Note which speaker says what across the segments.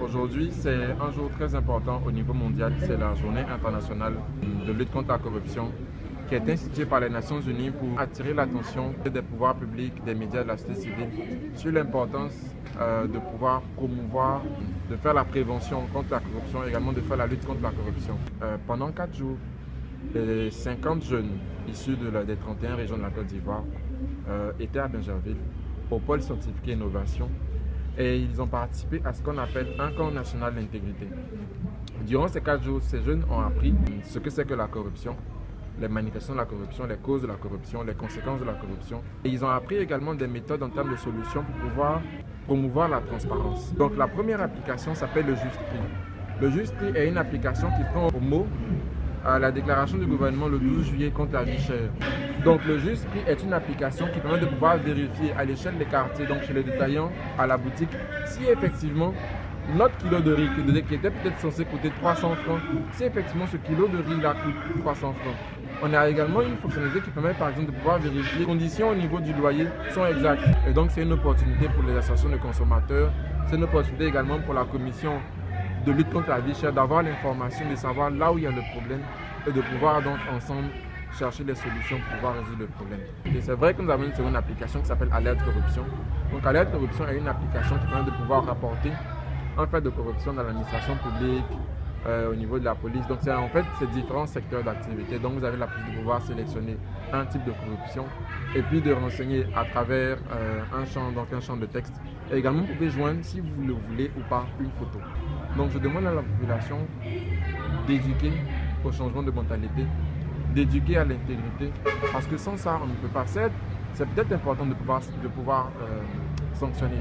Speaker 1: Aujourd'hui, c'est un jour très important au niveau mondial. C'est la journée internationale de lutte contre la corruption qui est instituée par les Nations Unies pour attirer l'attention des pouvoirs publics, des médias, de la société civile sur l'importance de pouvoir promouvoir, de faire la prévention contre la corruption et également de faire la lutte contre la corruption. Pendant 4 jours, les 50 jeunes issus des 31 régions de la Côte d'Ivoire étaient à Bingerville, au pôle scientifique et innovation, et ils ont participé à ce qu'on appelle un camp national d'intégrité. Durant ces 4 jours, ces jeunes ont appris ce que c'est que la corruption, les manifestations de la corruption, les causes de la corruption, les conséquences de la corruption. Et ils ont appris également des méthodes en termes de solutions pour pouvoir promouvoir la transparence. Donc la première application s'appelle le Juste Prix. Le Juste Prix est une application qui prend au mot la déclaration du gouvernement le 12 juillet contre la vie chère. Donc le Juste Prix est une application qui permet de pouvoir vérifier à l'échelle des quartiers, donc chez les détaillants, à la boutique, si effectivement notre kilo de riz qui était peut-être censé coûter 300 francs, si effectivement ce kilo de riz là coûte 300 francs. On a également une fonctionnalité qui permet par exemple de pouvoir vérifier les conditions au niveau du loyer sont exactes. Et donc c'est une opportunité pour les associations de consommateurs, c'est une opportunité également pour la commission de lutte contre la vie chère d'avoir l'information, de savoir là où il y a le problème et de pouvoir donc ensemble chercher les solutions pour pouvoir résoudre le problème. Et c'est vrai que nous avons une seconde application qui s'appelle Alerte Corruption. Donc Alerte Corruption est une application qui permet de pouvoir rapporter un fait de corruption dans l'administration publique, au niveau de la police. Donc c'est en fait ces différents secteurs d'activité. Donc vous avez la possibilité de pouvoir sélectionner un type de corruption et puis de renseigner à travers un champ de texte. Et également vous pouvez joindre, si vous le voulez ou pas, une photo. Donc je demande à la population d'éduquer au changement de mentalité, d'éduquer à l'intégrité, parce que sans ça on ne peut pas. C'est peut-être important de pouvoir sanctionner.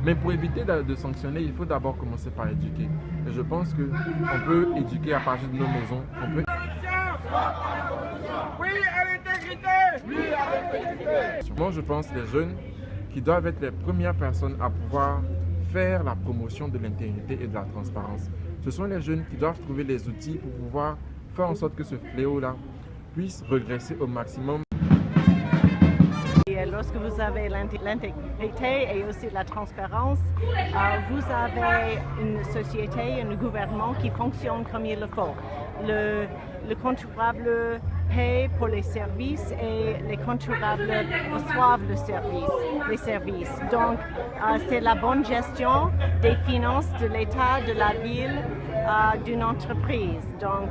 Speaker 1: Mais pour éviter de sanctionner, il faut d'abord commencer par éduquer. Et je pense qu'on peut éduquer à partir de nos maisons.
Speaker 2: Oui à l'intégrité! Oui à l'intégrité!
Speaker 1: Moi, je pense les jeunes qui doivent être les premières personnes à pouvoir faire la promotion de l'intégrité et de la transparence. Ce sont les jeunes qui doivent trouver les outils pour pouvoir faire en sorte que ce fléau-là puisse régresser au maximum.
Speaker 3: Lorsque vous avez l'intégrité et aussi la transparence, vous avez une société, un gouvernement qui fonctionne comme il le faut. Le contribuable paie pour les services et les contribuables reçoivent les services. Donc, c'est la bonne gestion des finances de l'État, de la ville, d'une entreprise. Donc,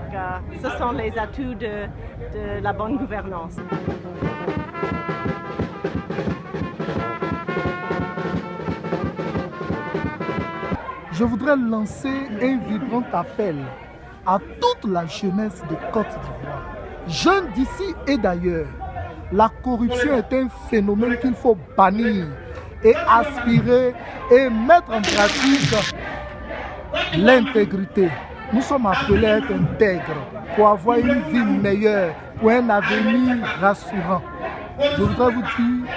Speaker 3: ce sont les atouts de la bonne gouvernance.
Speaker 4: Je voudrais lancer un vibrant appel à toute la jeunesse de Côte d'Ivoire, jeunes d'ici et d'ailleurs. La corruption est un phénomène qu'il faut bannir et aspirer et mettre en pratique l'intégrité. Nous sommes appelés à être intègres pour avoir une vie meilleure, pour un avenir rassurant. Je voudrais vous dire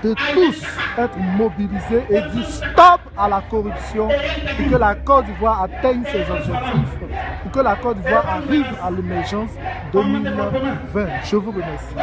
Speaker 4: de tous être mobilisés et dire stop à la corruption pour que la Côte d'Ivoire atteigne ses objectifs, pour que la Côte d'Ivoire arrive à l'émergence 2020. Je vous remercie.